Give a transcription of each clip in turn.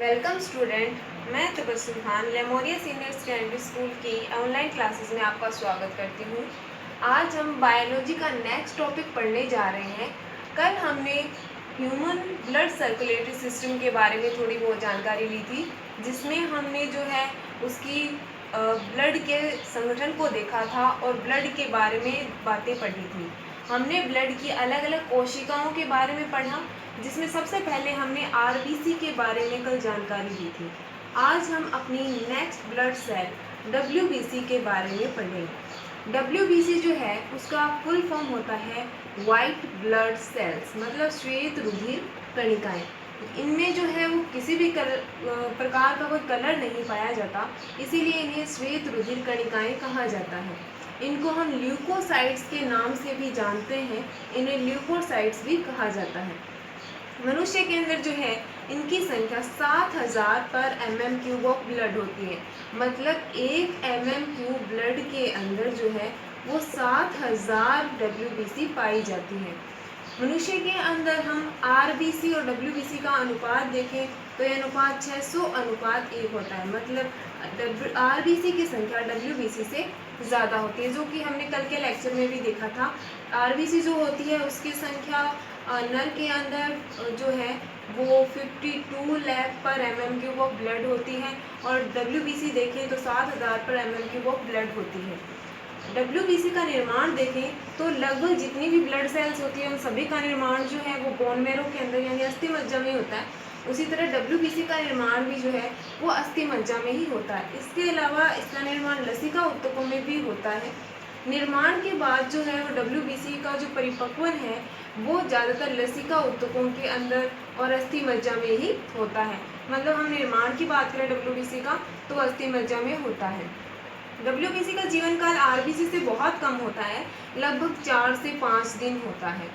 Welcome student. मैं Tabassum Khan Lemoria senior secondary school की online classes में आपका स्वागत करती हूँ। आज हम बायोलॉजी का नेक्स्ट टॉपिक पढ़ने जा रहे हैं। कल हमने ह्यूमन ब्लड सर्कुलेटरी सिस्टम के बारे में थोड़ी बहुत जानकारी ली थी, जिसमें हमने जो है उसकी ब्लड के संगठन को देखा था और ब्लड के बारे में बातें पढ़ी थी। हमने ब्लड की अलग अलग कोशिकाओं के बारे में पढ़ा, जिसमें सबसे पहले हमने आरबीसी के बारे में कल जानकारी ली थी। आज हम अपनी नेक्स्ट ब्लड सेल डब्ल्यूबीसी के बारे में पढ़ेंगे। डब्ल्यूबीसी जो है उसका फुल फॉर्म होता है वाइट ब्लड सेल्स, मतलब श्वेत रुधिर कणिकाएं। इनमें जो है वो किसी भी प्रकार का कोई कलर नहीं पाया जाता, इसीलिए इन्हें श्वेत रुधिर कणिकाएं कहा जाता है। इनको हम ल्यूकोसाइट्स के नाम से भी जानते हैं, इन्हें ल्यूकोसाइट्स भी कहा जाता है। मनुष्य के अंदर जो है इनकी संख्या 7000 पर mm³ ऑफ ब्लड होती है, मतलब 1 mm³ ब्लड के अंदर जो है वो 7000 WBC पाई जाती है। मनुष्य के अंदर हम आरबीसी और डब्ल्यूबीसी का अनुपात देखें तो यह अनुपात 600:1 होता है, मतलब आरबीसी की संख्या डब्ल्यूबीसी से ज़्यादा होती है, जो कि हमने कल के लेक्चर में भी देखा था। आरबीसी जो होती है उसकी संख्या नर के अंदर जो है वो 52 लाख पर mm³ ऑफ ब्लड होती है, और डब्ल्यूबीसी देखें तो 7000 पर mm³ ऑफ ब्लड होती है। डब्ल्यूबीसी का निर्माण देखें तो लगभग जितनी भी ब्लड सेल्स होती है उन सभी का निर्माण जो है वो बोन मैरो के अंदर यानी अस्थि मज्जा में होता है। उसी तरह डब्ल्यूबीसी का निर्माण भी जो है वो अस्थि मज्जा में ही होता है। इसके अलावा इसका निर्माण लसिका ऊतकों में भी होता है। निर्माण के बाद जो है वो डब्ल्यूबीसी का जो परिपक्वन है वो ज़्यादातर लसिका ऊतकों के अंदर और अस्थि मज्जा में ही होता है। मतलब हम निर्माण की बात करें डब्ल्यूबीसी का तो अस्थि मज्जा में होता है। डब्ल्यूबीसी का जीवन काल आरबीसी से बहुत कम होता है, लगभग 4 से 5 दिन होता है,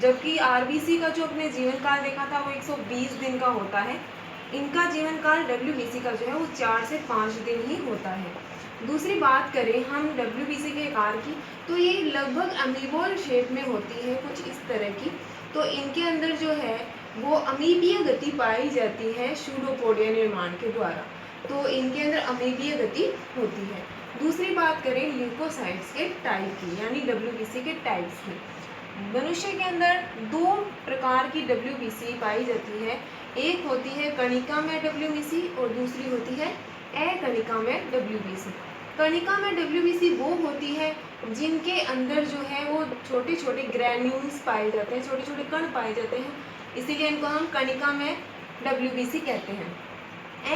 जबकि आरबीसी का जो अपने जीवन काल देखा था वो 120 दिन का होता है। इनका जीवन काल डब्ल्यूबीसी का जो है वो 4 से 5 दिन ही होता है। दूसरी बात करें हम डब्ल्यूबीसी के आकार की, तो ये लगभग अमीबोल शेप में होती है, कुछ इस तरह की। तो इनके अंदर जो है वो अमीबीय गति पाई जाती है सूडोपोडिया निर्माण के द्वारा, तो इनके अंदर अमीबीय गति होती है। दूसरी बात करें ल्यूकोसाइट्स के टाइप की, यानी डब्ल्यूबीसी के टाइप्स की। मनुष्य के अंदर 2 प्रकार की डब्ल्यूबीसी पाई जाती है, एक होती है कणिका में डब्ल्यूबीसी और दूसरी होती है अकणिका में डब्ल्यूबीसी। कणिका में डब्ल्यूबीसी वो होती है जिनके अंदर जो है वो छोटे छोटे ग्रैन्यूल्स पाए जाते हैं, छोटे छोटे कण पाए जाते हैं, इसीलिए इनको हम कणिका में डब्ल्यूबीसी कहते हैं।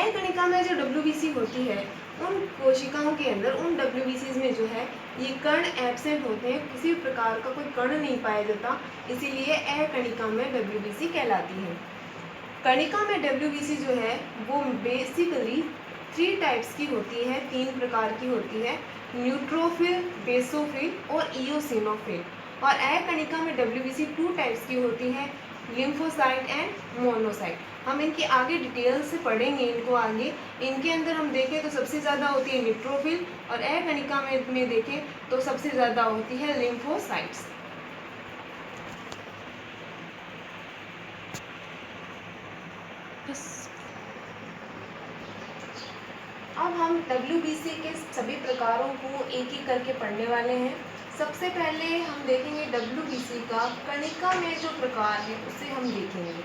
अकणिका में जो डब्ल्यूबीसी होती है उन कोशिकाओं के अंदर, उन डब्ल्यूबीसीज में जो है ये कण एब्सेंट होते हैं, किसी प्रकार का कोई कण नहीं पाया जाता, इसीलिए अकणिका में डब्ल्यूबीसी कहलाती है। कणिका में डब्ल्यूबीसी जो है वो बेसिकली 3 टाइप्स की होती है, 3 प्रकार की होती है, न्यूट्रोफिल, बेसोफिल और इओसिनोफिल। और अकणिका में डब्ल्यूबीसी 2 टाइप्स की होती है, लिम्फोसाइट एंड मोनोसाइट। हम इनके आगे डिटेल से पढ़ेंगे इनको आगे। इनके अंदर हम देखें तो सबसे ज़्यादा होती है न्यूट्रोफिल, और अकणिका में देखें तो सबसे ज़्यादा होती है लिम्फोसाइट्स। अब हम डब्ल्यूबीसी के सभी प्रकारों को एक एक करके पढ़ने वाले हैं। सबसे पहले हम देखेंगे डब्ल्यूबीसी का कणिका में जो प्रकार है उसे हम देखेंगे।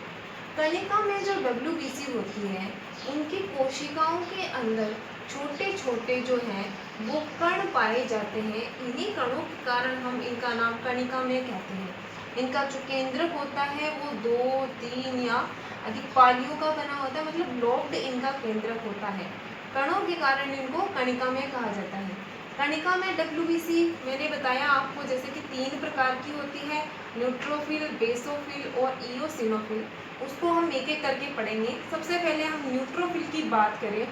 कणिका में जो डब्ल्यूबीसी होती है उनकी कोशिकाओं के अंदर छोटे छोटे जो हैं वो कण पाए जाते हैं। इन्हीं कणों के कारण हम इनका नाम कणिका में कहते हैं। इनका जो केंद्रक होता है वो 2, 3 या अधिक पालियों का बना होता है, मतलब लॉक्ड इनका केंद्रक होता है। कणों के कारण इनको कणिका में कहा जाता है। कणिका में डब्ल्यूबीसी मैंने बताया आपको जैसे कि 3 प्रकार की होती है, न्यूट्रोफिल, बेसोफिल और इओसिनोफिल। उसको हम एक एक करके पढ़ेंगे। सबसे पहले हम न्यूट्रोफिल की बात करें।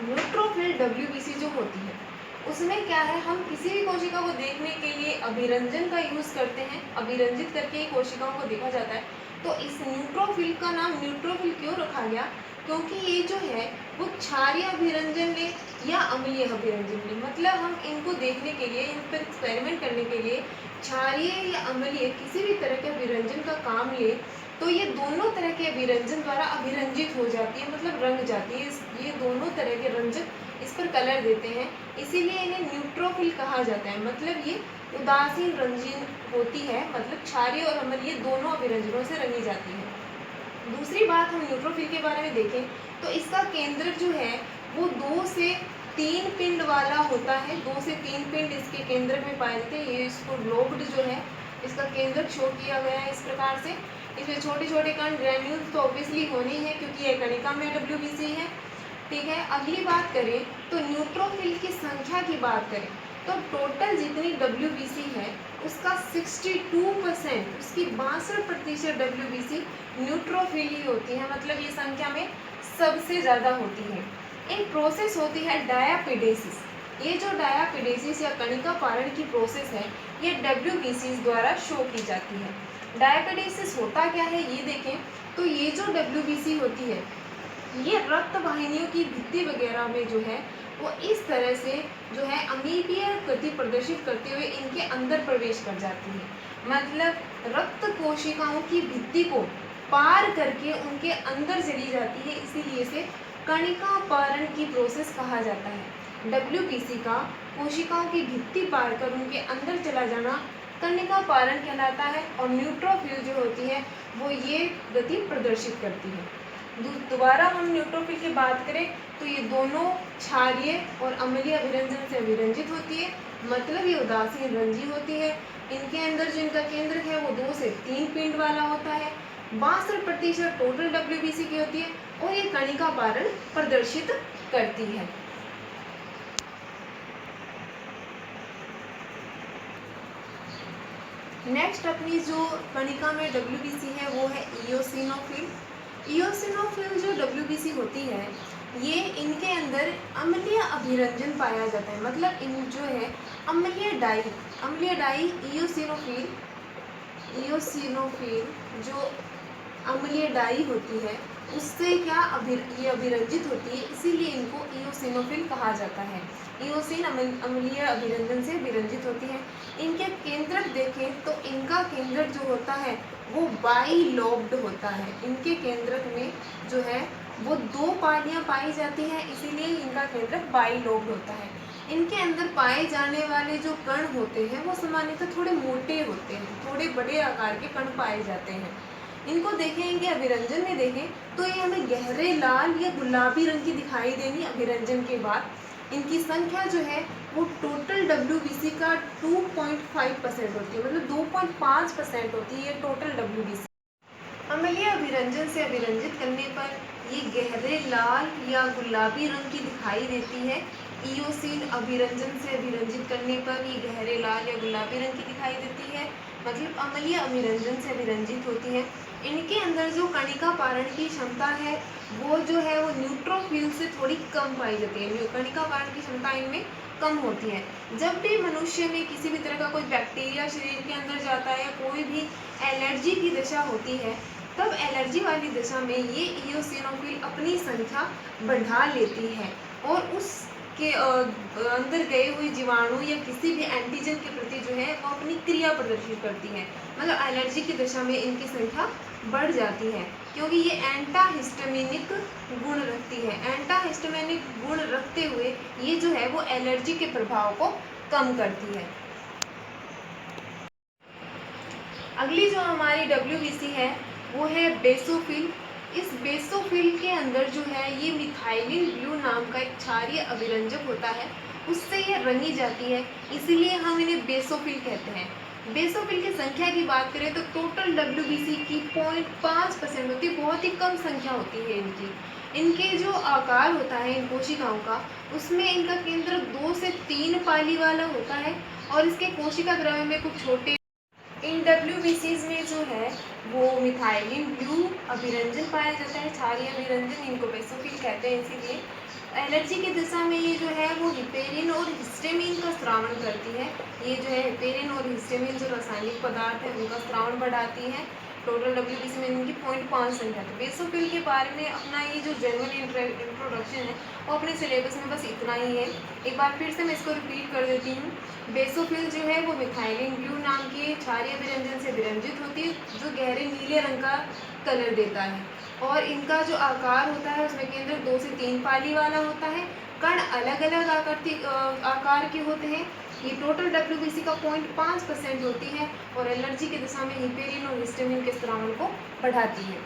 न्यूट्रोफिल डब्ल्यूबीसी जो होती है उसमें क्या है, हम किसी भी कोशिका को देखने के लिए अभिरंजन का यूज़ करते हैं, अभिरंजित करके ही कोशिकाओं को देखा जाता है। तो इस न्यूट्रोफिल का नाम न्यूट्रोफिल क्यों रखा गया, क्योंकि ये जो है वो क्षारीय अभिरंजन ले या अम्लीय अभिरंजन ले, मतलब हम इनको देखने के लिए, इन पर एक्सपेरिमेंट करने के लिए क्षारीय या अम्लीय किसी भी तरह के अभिरंजन का काम ले, तो ये दोनों तरह के अभिरंजन द्वारा अभिरंजित हो जाती है, मतलब रंग जाती है। ये दोनों तरह के रंजक इस पर कलर देते हैं, इसीलिए इन्हें न्यूट्रोफिल कहा जाता है। मतलब ये उदासीन रंगीन होती है, मतलब क्षारीय और अम्लीय दोनों अभिरंजनों से रंगी जाती है। दूसरी बात हम न्यूट्रोफिल के बारे में देखें तो इसका केंद्रक जो है वो 2 से 3 पिंड वाला होता है। 2 से 3 पिंड इसके केंद्रक में पाए जाते हैं। ये इसको लोब्ड जो है इसका केंद्रक शो किया गया है इस प्रकार से। इसमें छोटे छोटे कण ग्रेन्यूल्स तो ऑब्वियसली होने ही है क्योंकि यह कणिका में WBC है। ठीक है, अगली बात करें तो न्यूट्रोफिल की संख्या की बात करें तो टोटल जितनी WBC है उसका 62%, उसकी 62% WBC न्यूट्रोफिल ही होती है। मतलब ये संख्या में सबसे ज़्यादा होती है। एक प्रोसेस होती है डायापिडेसिस। ये जो डायापिडेसिस या कणिका पारण की प्रोसेस है ये WBC द्वारा शो की जाती है। डायापिडेसिस होता क्या है ये देखें तो ये जो WBC होती है ये रक्त वाहिनियों की भित्ति वगैरह में जो है वो इस तरह से जो है अमीबीय गति प्रदर्शित करते हुए इनके अंदर प्रवेश कर जाती है। मतलब रक्त कोशिकाओं की भित्ति को पार करके उनके अंदर चली जाती है, इसीलिए इसे कणिका पारण की प्रोसेस कहा जाता है। WBC का कोशिकाओं की भित्ति पार कर उनके अंदर चला जाना कणिका पारण कहलाता है। और न्यूट्रोफिल जो होती है वो ये गति प्रदर्शित करती है। दोबारा हम न्यूट्रोफिल की बात करें तो ये दोनों क्षारीय और अम्लीय अभिरंजन से अभिरंजित होती है, मतलब ये उदासीन रंजी होती है। इनके अंदर जो इनका केंद्र है वो 2 से 3 पिंड वाला होता है। 62% टोटल WBC की होती है और ये कणिका पारण प्रदर्शित करती है। नेक्स्ट अपनी जो कणिका में WBC है वो है इयोसिनोफिल। इयोसिनोफिल जो WBC होती है ये इनके अंदर अम्लीय अभिरंजन पाया जाता है। मतलब इन जो है अम्लीय डाई इयोसिनोफिल जो अम्लीय डाई होती है उससे क्या ये अभिरंजित होती है, इसीलिए इनको इयोसिनोफिल कहा जाता है। इयोसिन अम्लीय अभिरंजन से अभिरंजित होती है। इनके केंद्रक देखें तो इनका केंद्रक जो होता है वो बाइलोब्ड होता है। इनके केंद्रक में जो है वो 2 पालियां पाई जाती हैं, इसीलिए इनका केंद्रक बाइलोब्ड होता है। इनके अंदर पाए जाने वाले जो कण होते हैं वो सामान्यतः थोड़े मोटे होते हैं, थोड़े बड़े आकार के कण पाए जाते हैं। इनको देखें, इनके अभिरंजन में देखें तो ये हमें गहरे लाल या गुलाबी रंग की दिखाई देंगी अभिरंजन के बाद। इनकी संख्या जो है वो टोटल WBC का 2.5% होती है, मतलब 2.5% होती है टोटल WBC। अम्लीय अभिरंजन से अभिरंजित करने पर ये गहरे लाल या गुलाबी रंग की दिखाई देती है। इयोसिन अभिरंजन से अभिरंजित करने पर ये गहरे लाल या गुलाबी रंग की दिखाई देती है, मतलब अम्लीय अभिरंजन से अभिरंजित होती है। इनके अंदर जो कणिका पारण की क्षमता है वो जो है वो न्यूट्रोफिल से थोड़ी कम पाई जाती है। कणिका पारण की क्षमता इनमें कम होती है। जब भी मनुष्य में किसी भी तरह का कोई बैक्टीरिया शरीर के अंदर जाता है या कोई भी एलर्जी की दशा होती है तब एलर्जी वाली दशा में ये इयोसिनोफिल अपनी संख्या बढ़ा लेती है और उसके अंदर गए हुए जीवाणु या किसी भी एंटीजन के प्रति जो है वो अपनी क्रिया प्रदर्शित करती है। मतलब एलर्जी की दशा में इनकी संख्या बढ़ जाती है क्योंकि ये एंटाहिस्टामिनिक गुण रखती है। एंटाहिस्टामिनिक गुण रखते हुए ये जो है वो एलर्जी के प्रभाव को कम करती है। अगली जो हमारी WBC है वो है बेसोफिल। इस बेसोफिल के अंदर जो है ये मिथाइलिन ब्लू नाम का एक क्षारीय अभिरंजक होता है, उससे ये रंगी जाती है, इसीलिए हम इन्हें बेसोफिल कहते हैं। बेसोफिल की संख्या की बात करें तो टोटल WBC की 0.5% होती है, बहुत ही कम संख्या होती है इनकी। इनके जो आकार होता है इन कोशिकाओं का उसमें इनका केंद्र 2 से 3 पाली वाला होता है और इसके कोशिका द्रव्य में कुछ छोटे इन WBCs में जो है वो मिथाइलिन ब्लू अभिरंजन पाया जाता है, क्षारीय अभिरंजन, इनको बेसोफिल कहते हैं। इसीलिए एलर्जी की दशा में ये जो है वो हिपेरिन और हिस्टामिन का स्रावन करती है। ये जो है हिपेरिन और हिस्टामिन जो रासायनिक पदार्थ है उनका स्रावन बढ़ाती है। टोटल डब्ल्यूबीसी में इनकी 0.5 संख्या थी। बेसोफिल के बारे में अपना ये जो जनरल इंट्रोडक्शन है वो अपने सिलेबस में बस इतना ही है। एक बार फिर से मैं इसको रिपीट कर देती हूँ। बेसोफिल जो है वो मिथाइलिन ब्लू नाम के क्षारीय विरंजन से विरंजित होती है, जो गहरे नीले रंग का कलर देता है, और इनका जो आकार होता है उसमें केंद्र 2 से 3 पाली वाला होता है। कण अलग अलग आकार के होते हैं। ये टोटल डब्ल्यूबीसी का 0.5% होती है और एलर्जी की दिशा में हिपेरिन और हिस्टामिन के स्रावन को बढ़ाती है।